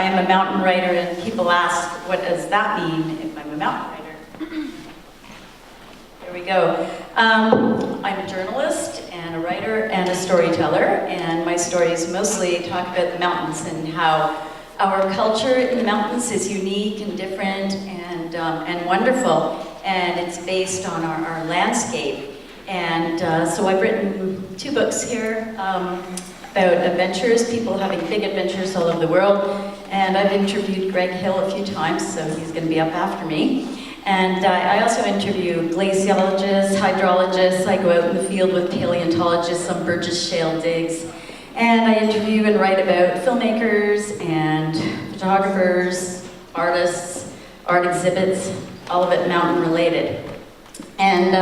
I am a mountain writer, and people ask, what does that mean if I'm a mountain writer? There we go. I'm a journalist and a writer and a storyteller, and my stories mostly talk about the mountains and how our culture in the mountains is unique and different and wonderful, and it's based on our landscape. And so I've written 2 books here about adventures, people having big adventures all over the world, and I've interviewed Greg Hill a few times, so he's going to be up after me. And I also interview glaciologists, hydrologists. I go out in the field with paleontologists on Burgess Shale digs. And I interview and write about filmmakers and photographers, artists, art exhibits, all of it mountain related. And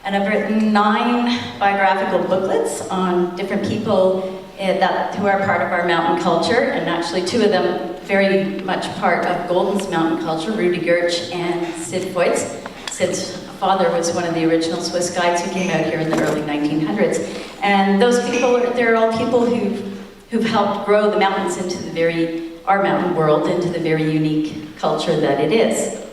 I've written 9 biographical booklets on different people who are part of our mountain culture, and actually 2 of them very much part of Golden's mountain culture, Rudy Gertsch and Sid Voits. Sid's father was one of the original Swiss guides who came out here in the early 1900s. And those people, they're all people who've helped grow the mountains into our mountain world, into the very unique culture that it is.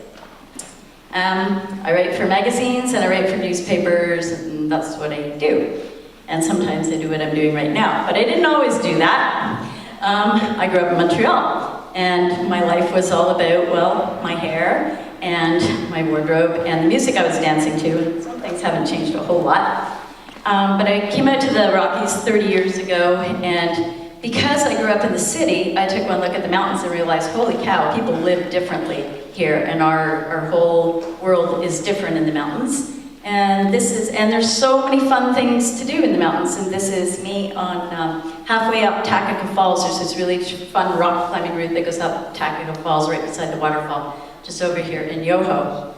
I write for magazines and I write for newspapers, and that's what I do. And sometimes I do what I'm doing right now, but I didn't always do that. I grew up in Montreal, and my life was all about, well, my hair and my wardrobe and the music I was dancing to, and some things haven't changed a whole lot. But I came out to the Rockies 30 years ago, and because I grew up in the city, I took one look at the mountains and realized, holy cow, people live differently here, and our whole world is different in the mountains. And there's so many fun things to do in the mountains, and this is me on halfway up Takaka Falls. There's this really fun rock climbing route that goes up Takaka Falls right beside the waterfall, just over here in Yoho.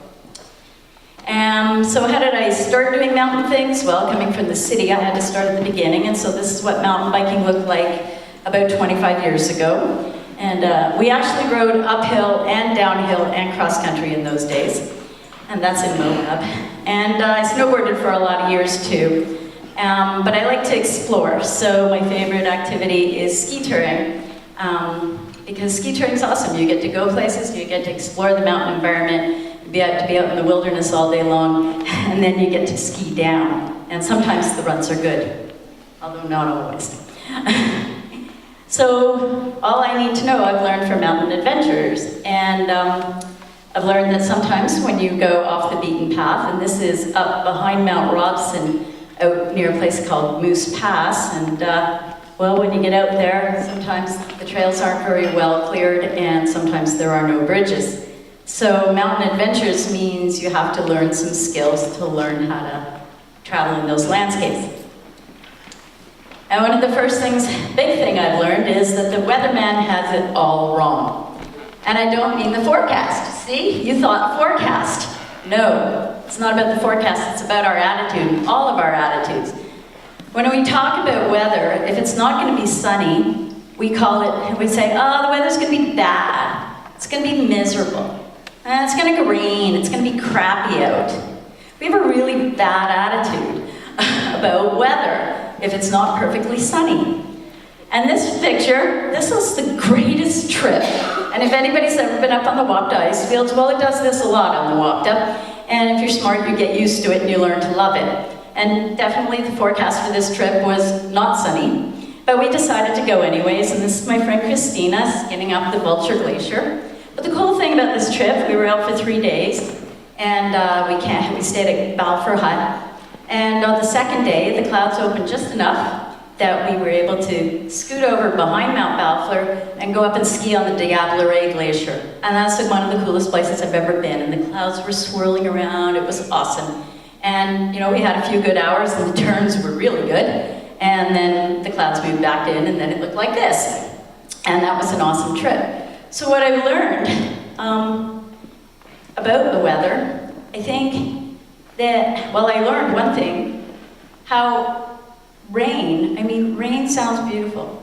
So how did I start doing mountain things? Well, coming from the city, I had to start at the beginning, and so this is what mountain biking looked like about 25 years ago. And we actually rode uphill and downhill and cross-country in those days, and that's in Moab. And I snowboarded for a lot of years too, but I like to explore, so my favorite activity is ski touring, because ski touring is awesome. You get to go places, you get to explore the mountain environment, you get to be out in the wilderness all day long, and then you get to ski down. And sometimes the runs are good, although not always. So all I need to know I've learned from mountain adventures, and I've learned that sometimes when you go off the beaten path, and this is up behind Mount Robson, out near a place called Moose Pass, and well, when you get out there, sometimes the trails aren't very well cleared, and sometimes there are no bridges. So mountain adventures means you have to learn some skills to learn how to travel in those landscapes. And one of the first things, big thing I've learned, is that the weatherman has it all wrong. And I don't mean the forecast. See, you thought forecast. No, it's not about the forecast, it's about our attitude, all of our attitudes. When we talk about weather, if it's not going to be sunny, we say, oh, the weather's going to be bad. It's going to be miserable. And it's going to rain, it's going to be crappy out. We have a really bad attitude about weather if it's not perfectly sunny. And this picture, this is the greatest trip. And if anybody's ever been up on the Columbia Icefield, well, it does this a lot on the walked up. And if you're smart, you get used to it and you learn to love it. And definitely the forecast for this trip was not sunny, but we decided to go anyways. And this is my friend Christina skinning up the Vulture Glacier. But the cool thing about this trip, we were out for 3 days, and we stayed at Balfour Hut. And on the second day, the clouds opened just enough that we were able to scoot over behind Mount Balfour and go up and ski on the Diable Glacier. And that's one of the coolest places I've ever been. And the clouds were swirling around, it was awesome. And we had a few good hours and the turns were really good. And then the clouds moved back in and then it looked like this. And that was an awesome trip. So what I've learned about the weather, I think that, well, I learned one thing, how rain sounds beautiful.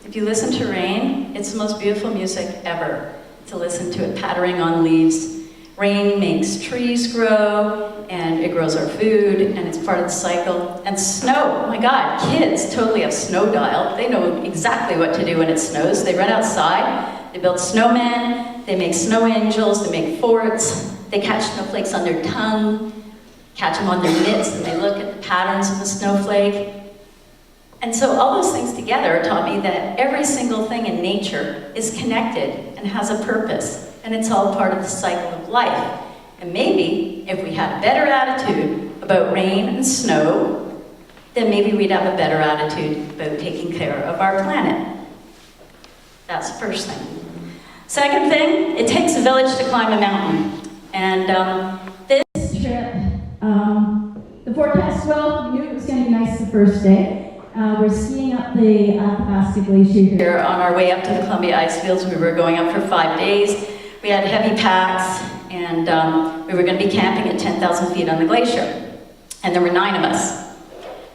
If you listen to rain, it's the most beautiful music ever, to listen to it pattering on leaves. Rain makes trees grow, and it grows our food, and it's part of the cycle. And snow, oh my God, kids totally have snow dial. They know exactly what to do when it snows. They run outside, they build snowmen, they make snow angels, they make forts, they catch snowflakes on their tongue, catch them on their mitts, and they look at the patterns of the snowflake. And so all those things together taught me that every single thing in nature is connected and has a purpose, and it's all part of the cycle of life. And maybe if we had a better attitude about rain and snow, then maybe we'd have a better attitude about taking care of our planet. That's the first thing. Second thing, it takes a village to climb a mountain. And this trip, the forecast, well, we knew it was going to be nice the first day. We're skiing up the Athabasca Glacier here on our way up to the Columbia Icefields. We were going up for 5 days. We had heavy packs, and we were going to be camping at 10,000 feet on the glacier. And there were 9 of us.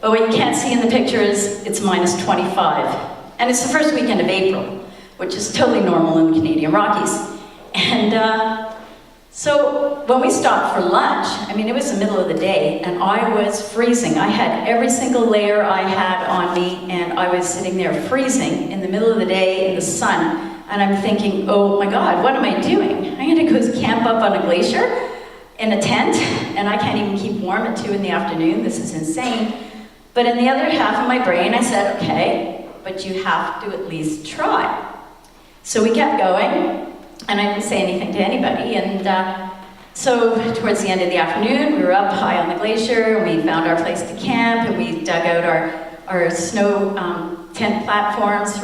But what you can't see in the picture is it's minus 25. And it's the first weekend of April, which is totally normal in the Canadian Rockies. And so when we stopped for lunch, I mean, it was the middle of the day, and I was freezing. I had every single layer I had on me, and I was sitting there freezing in the middle of the day in the sun. And I'm thinking, oh my God, what am I doing? I'm gonna go camp up on a glacier in a tent, and I can't even keep warm at 2 in the afternoon. This is insane. But in the other half of my brain, I said, okay, but you have to at least try. So we kept going, and I didn't say anything to anybody. And so towards the end of the afternoon, we were up high on the glacier, and we found our place to camp, and we dug out our snow tent platforms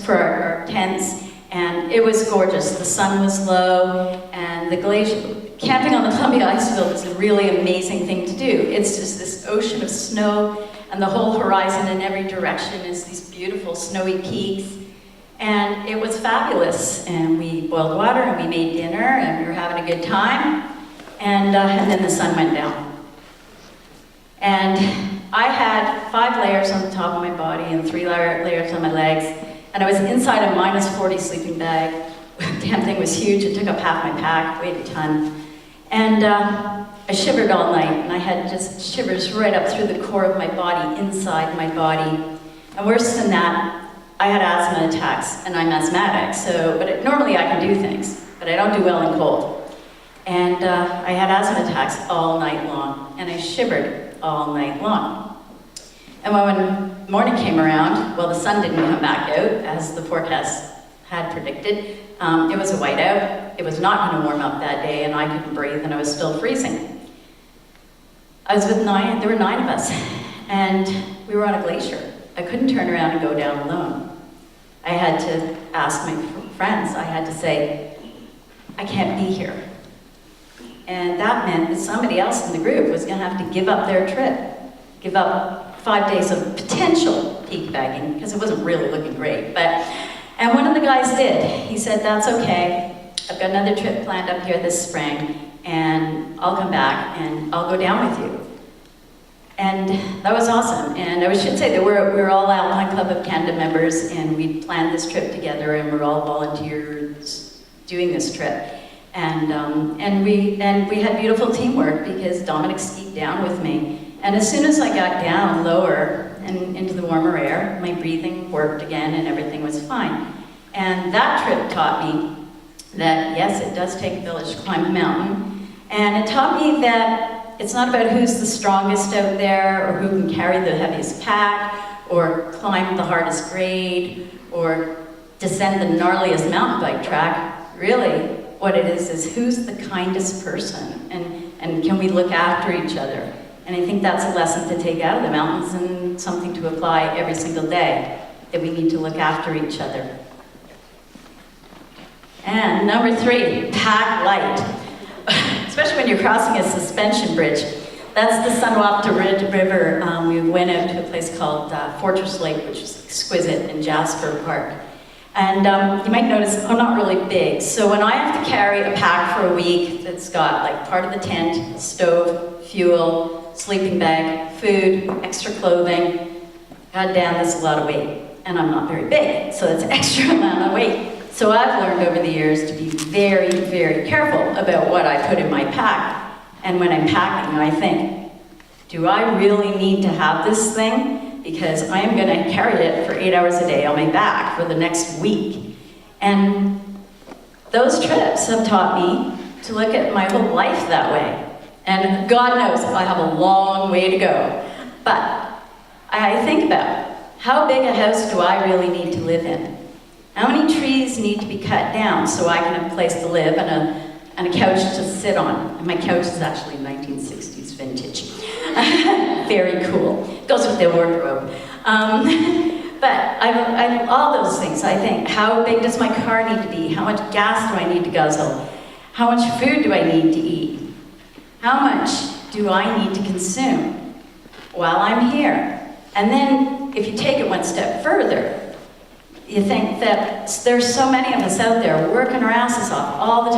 for our tents. And it was gorgeous. The sun was low, and the glacier, camping on the Columbia Icefield is a really amazing thing to do. It's just this ocean of snow, and the whole horizon in every direction is these beautiful snowy peaks. And it was fabulous. And we boiled water, and we made dinner, and we were having a good time. And then the sun went down. And I had 5 layers on the top of my body and 3 layers on my legs. And I was inside a minus 40 sleeping bag. The damn thing was huge. It took up half my pack, weighed a ton. And I shivered all night, and I had just shivers right up through the core of my body, inside my body. And worse than that, I had asthma attacks, and I'm asthmatic, normally I can do things, but I don't do well in cold. And I had asthma attacks all night long, and I shivered all night long. And when morning came around, well, the sun didn't come back out, as the forecast had predicted. It was a whiteout. It was not going to warm up that day, and I couldn't breathe, and I was still freezing. I was with 9, there were 9 of us, and we were on a glacier. I couldn't turn around and go down alone. I had to ask my friends, I had to say, I can't be here. And that meant that somebody else in the group was going to have to give up their trip, give up 5 days of potential peak bagging, because it wasn't really looking great. And one of the guys did. He said, that's okay. I've got another trip planned up here this spring, and I'll come back and I'll go down with you. And that was awesome. And I should say that we were all Alpine Club of Canada members, and we planned this trip together, and we're all volunteers doing this trip. And we had beautiful teamwork, because Dominic skied down with me. And as soon as I got down lower and into the warmer air, my breathing worked again, and everything was fine. And that trip taught me that, yes, it does take a village to climb a mountain. And it taught me that it's not about who's the strongest out there, or who can carry the heaviest pack, or climb the hardest grade, or descend the gnarliest mountain bike track. Really, what it is who's the kindest person, and can we look after each other? And I think that's a lesson to take out of the mountains, and something to apply every single day, that we need to look after each other. And number 3, pack light. Especially when you're crossing a suspension bridge. That's the Sunwapta River. We went out to a place called Fortress Lake, which is exquisite, in Jasper Park. And you might notice I'm not really big. So when I have to carry a pack for a week that's got like part of the tent, stove, fuel, sleeping bag, food, extra clothing, god damn, that's a lot of weight. And I'm not very big, so that's an extra amount of weight. So I've learned over the years to be very, very careful about what I put in my pack. And when I'm packing, I think, do I really need to have this thing? Because I am gonna carry it for 8 hours a day on my back for the next week. And those trips have taught me to look at my whole life that way. And God knows I have a long way to go. But I think about, how big a house do I really need to live in? How many trees need to be cut down so I can have a place to live and a couch to sit on? And my couch is actually 1960s vintage. Very cool. Goes with the wardrobe. But I all those things, I think, how big does my car need to be? How much gas do I need to guzzle? How much food do I need to eat? How much do I need to consume while I'm here? And then, if you take it one step further, you think that there's so many of us out there working our asses off all the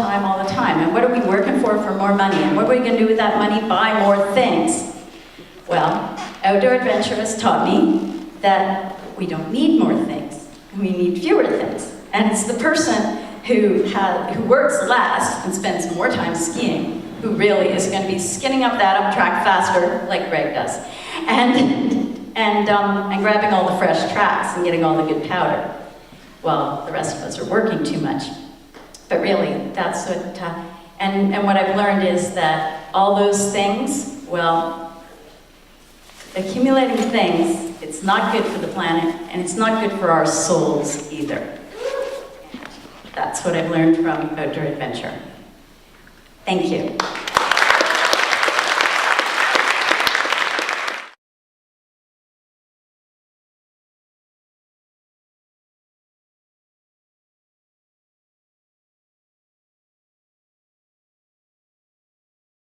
time, and what are we working for more money? And what are we going to do with that money? Buy more things. Well, outdoor adventure has taught me that we don't need more things, we need fewer things. And it's the person who works less and spends more time skiing who really is going to be skinning up that up track faster, like Greg does, and grabbing all the fresh tracks and getting all the good powder. Well, the rest of us are working too much. But really, that's what, and what I've learned is that all those things, well, accumulating things, it's not good for the planet, and it's not good for our souls either. That's what I've learned from outdoor adventure. Thank you.